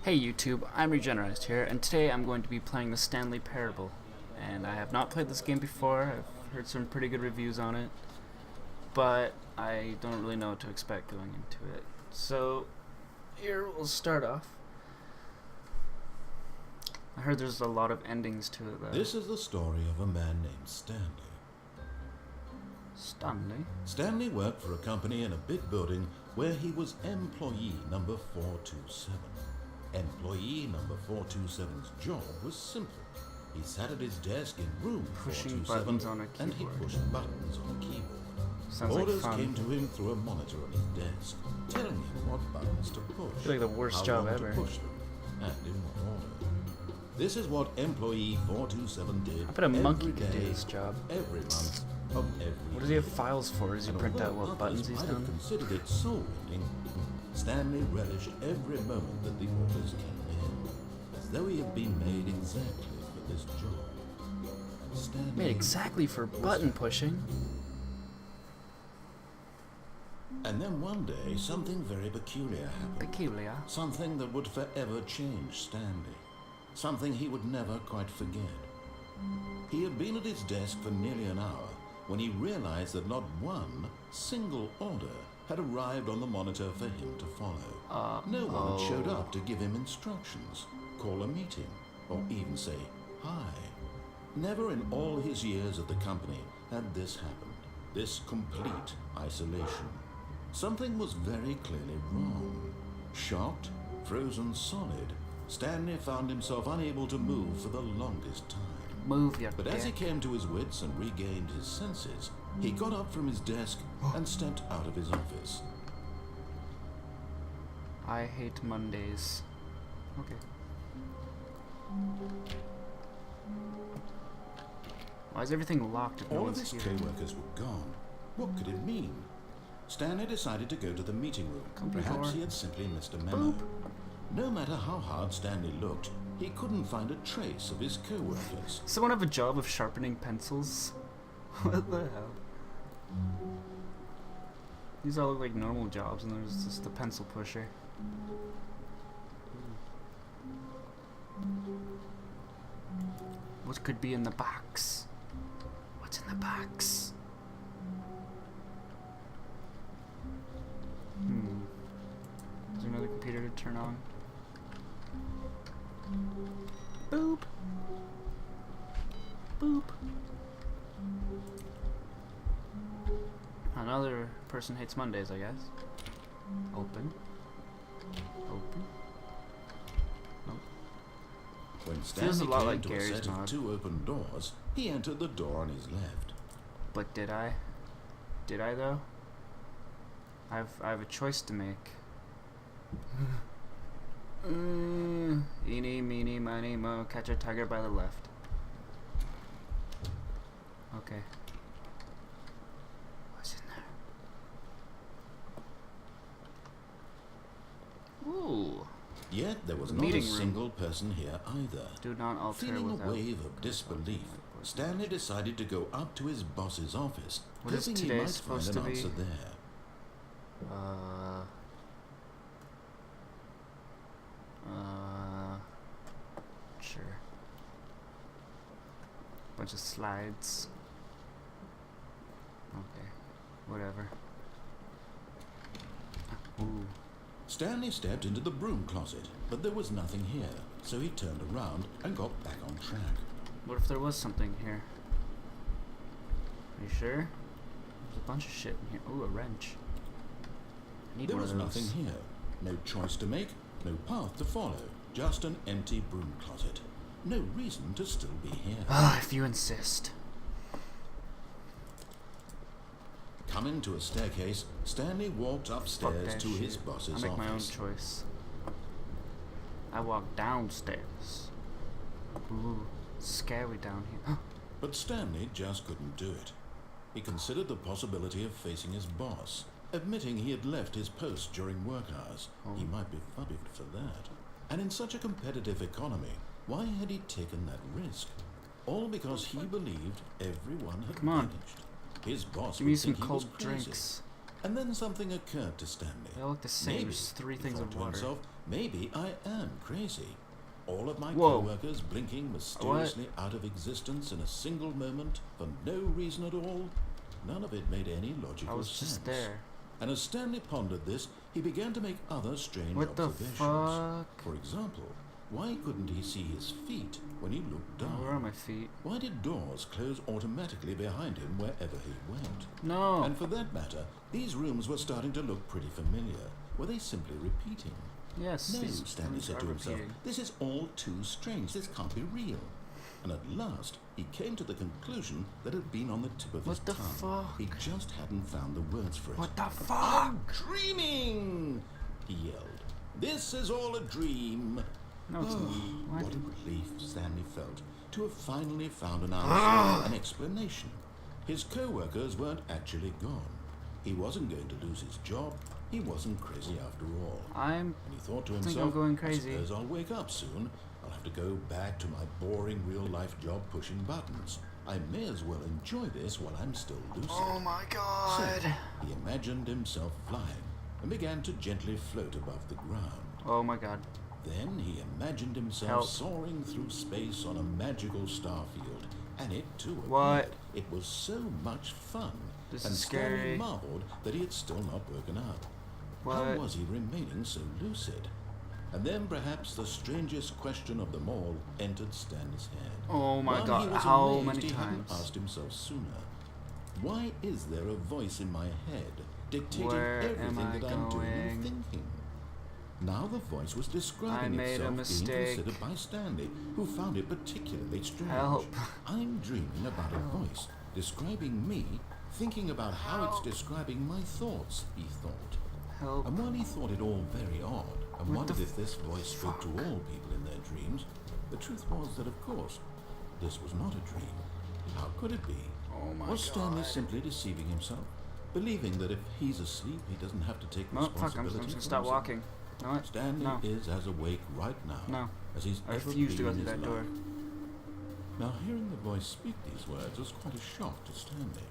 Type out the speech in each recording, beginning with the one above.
Hey YouTube, I'm Regenerized here, and today I'm going to be playing the Stanley Parable. And I have not played this game before. I've heard some pretty good reviews on it, but I don't really know what to expect going into it. So here we'll start off. I heard there's a lot of endings to it though. This is the story of a man named Stanley. Stanley? Stanley worked for a company in a big building where he was employee number 427. Employee number 427's job was simple. He sat at his desk in room Pushing 427 buttons on a and he keyboard. pushed buttons on a keyboard. Sounds Orders like fun. came to him through a monitor on his desk, telling him what buttons to push. I feel like the worst how job long ever. to push them, and in what order. This is what employee 427 did. I bet a monkey every could do day, this job. every month of every What does he have year. files for? Does he And print out although what buttons others he's might have done? considered it soul-rending, Stanley relished every moment that the orders came in, as though he had been made exactly for this job. Stanley Made exactly for button pushing. And then one day, something very peculiar happened. Peculiar. Something that would forever change Stanley. Something he would never quite forget. He had been at his desk for nearly an hour when he realized that not one single order had arrived on the monitor for him to follow. No one had showed up to give him instructions, call a meeting, or even say hi. Never in all his years at the company had this happened, this complete isolation. Something was very clearly wrong. Shocked, frozen solid, Stanley found himself unable to move for the longest time. Move your But as he dick. came to his wits and regained his senses, he got up from his desk and stepped out of his office. I hate Mondays. Okay. Why is everything locked if no All of one's his here? co-workers were gone. What could it mean? Stanley decided to go to the meeting room. Company Perhaps door. he had simply missed a memo. No matter how hard Stanley looked, he couldn't find a trace of his co-workers. Does someone have a job of sharpening pencils? What the hell? These all look like normal jobs, and there's just the pencil pusher. What could be in the box? What's in the box? Is there another computer to turn on? Boop. Boop. Another person hates Mondays, I guess. Open. Open. Nope. When Feels Stanley a lot came like to Gary's a set mod. of two open doors, he entered the door on his left. But did I? Did I though? I have a choice to make. Eeny, meeny, miny, mo, catch a tiger by the left. Okay. What's in there? Ooh. Yet there was The not a meeting room. single person here either. Do not alter Feeling without. a wave of disbelief, Stanley decided to go up to his boss's office, What is hoping he today might supposed find to an be? answer there. Sure. Bunch of slides. Okay, whatever. Ooh. Stanley stepped into the broom closet, but there was nothing here, so he turned around and got back on track. What if there was something here? Are you sure? There's a bunch of shit in here. Ooh, a wrench. I need There one was of those. nothing here. No choice to make, no path to follow, just an empty broom closet. No reason to still be here. Ah, if you insist. Coming to a staircase, Stanley walked Fuck upstairs that to shit. his boss's I make my own office. choice. I walk downstairs. Ooh, scary down here. But Stanley just couldn't do it. He considered the possibility of facing his boss, admitting he had left his post during work hours. He might be fired for that. And in such a competitive economy, why had he taken that risk? All because he believed everyone had Come on. vanished. His boss Give me would some think he was cold crazy. drinks. And then something occurred to Stanley. They all look the same. Maybe, There's 3 he things thought of to water. himself, maybe I am crazy. All of my Whoa. co-workers blinking mysteriously out of existence in a single moment for no reason at all. None of it made any logical I was sense. just there. And as Stanley pondered this, he began to make other strange What the observations. fuck? For example, why couldn't he see his feet when he looked down? Where are my feet? Why did doors close automatically behind him wherever he went? No. And for that matter, these rooms were starting to look pretty familiar. Were they simply repeating? Yes. No, these Stanley rooms said are to himself, repeating. this is all too strange. This can't be real. And at last, he came to the conclusion that had been on the tip of his What the tongue. fuck? He just hadn't found the words for it. What the fuck? I'm dreaming! He yelled. This is all a dream. No, it's not. What? What a relief Stanley felt to have finally found an answer, an explanation. His co-workers weren't actually gone. He wasn't going to lose his job. He wasn't crazy after all. I'm. And he thought to think himself, I'm going crazy. I suppose I'll wake up soon. I'll have to go back to my boring real-life job pushing buttons. I may as well enjoy this while I'm still lucid. Oh my So, god. he imagined himself flying and began to gently float above the ground. Oh my god. Then he imagined himself Help. soaring through space on a magical starfield, and it too appeared. What? It was so much fun, This and is Stanley scary. marveled that he had still not woken up. How What? was he remaining so lucid? And then perhaps the strangest question of them all entered Stanley's head. Oh my One god. he was How amazed many he hadn't times? asked himself sooner. Why is there a voice in my head dictating Where am everything I that I'm doing and going? thinking? Now the voice was describing I made a itself being mistake. considered by Stanley, who found it particularly strange. Help. I'm dreaming about a voice describing me, thinking about how it's describing my thoughts, he thought. Help. And while he thought it all very odd, and What wondered the if this voice spoke to all people in their dreams, the truth was that, of course, this was not a dream. How could it be? Oh my Was Stanley god. simply deceiving himself, believing that if he's asleep, he doesn't have to take No, fuck. I'm responsibility just gonna for stop himself? walking. No, what? Stanley No. is as awake right now No. as he's I ever refuse to go been through in that his door. life. Now, hearing the voice speak these words was quite a shock to Stanley.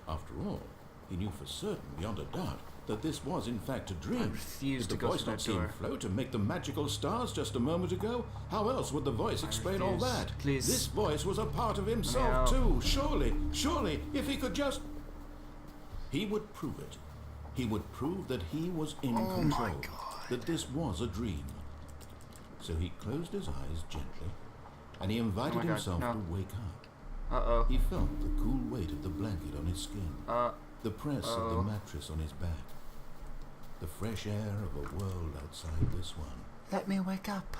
After all, he knew for certain, beyond a doubt, that this was in fact a dream. I refuse Did to the go voice through not that see him door. float and make the magical stars just a moment ago? How else would the voice explain all refuse. that? Please. This voice was a part of out. himself too. Surely, if he could just... He would prove it. He would prove that he was in Oh my control. God. That this was a dream. So he closed his eyes gently, and he invited Oh my God, himself no. to wake up. Uh-oh. He felt the cool weight of the blanket on his skin, the press of the oh. mattress on his back, the fresh air of a world outside this one. Let me wake up.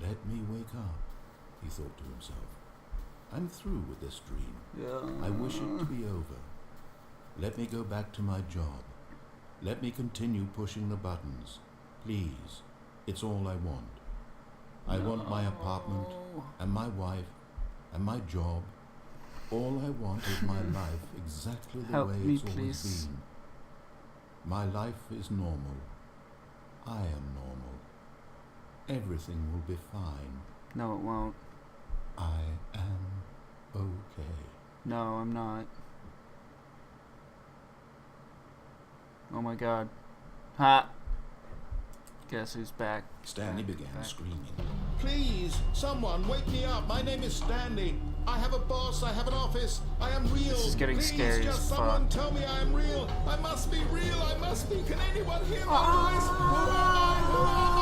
Let me wake up, he thought to himself. I'm through with this dream. Yeah. I wish it to be over. Let me go back to my job. Let me continue pushing the buttons. Please, it's all I want. I want my apartment and my wife and my job. All I want is my life exactly the Help way me, it's always please. been. My life is normal. I am normal. Everything will be fine. No, it won't. I am okay. No, I'm not. Oh my god. Ha! Guess who's back? Stanley began Back. screaming. Please, someone, wake me up. My name is Stanley. I have a boss. I have an office. I am real. This is getting Please, scary just as fuck. someone tell me I am real. I must be real. I must be. Can anyone hear my voice? Who am I? Who am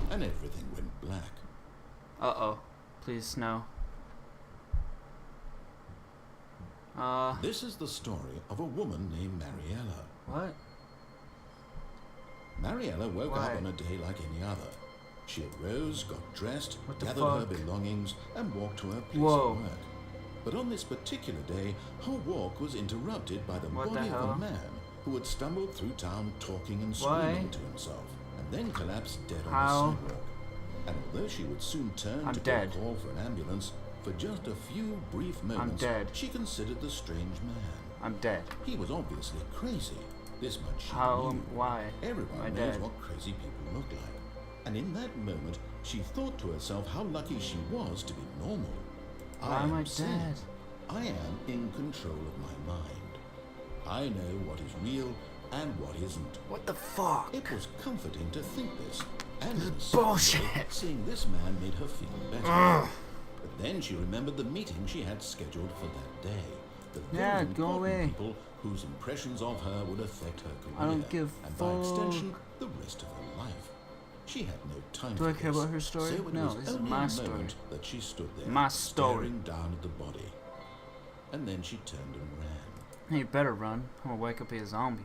I? And everything went black. Uh-oh. Please, no. This is the story of a woman named Mariella. What? Mariella woke Why? up on a day like any other. She arose, got dressed, What the gathered her fuck? belongings, and walked to her place Whoa. of work. But on this particular day, her walk was interrupted by the What the body of hell? a man who had stumbled through town talking and Why? screaming to himself, and then collapsed dead on How? the sidewalk. And although she would soon turn I'm to dead. go call for an ambulance, for just a few brief moments, dead. she considered the strange man. I'm dead. He was obviously crazy. This much she How? knew. Why? Everyone am I knows dead? what crazy people look like. And in that moment, she thought to herself how lucky she was to be normal. Why am I sane. dead? I am in control of my mind. I know what is real and what isn't. What the fuck? It was comforting to think this, and This in a is certain bullshit. way, seeing this man made her feel better. But then she remembered the meeting she had scheduled for that day. The very Yeah, go important away. people whose impressions of her would affect her career, I don't give and by fuck. extension, the rest of her life. She had no time Do for I care this, about her story? So it No, was this is only my a story. moment that she stood there, My story. staring down at the body. And then she turned and ran. Hey, you better run. I'm gonna wake up a zombie.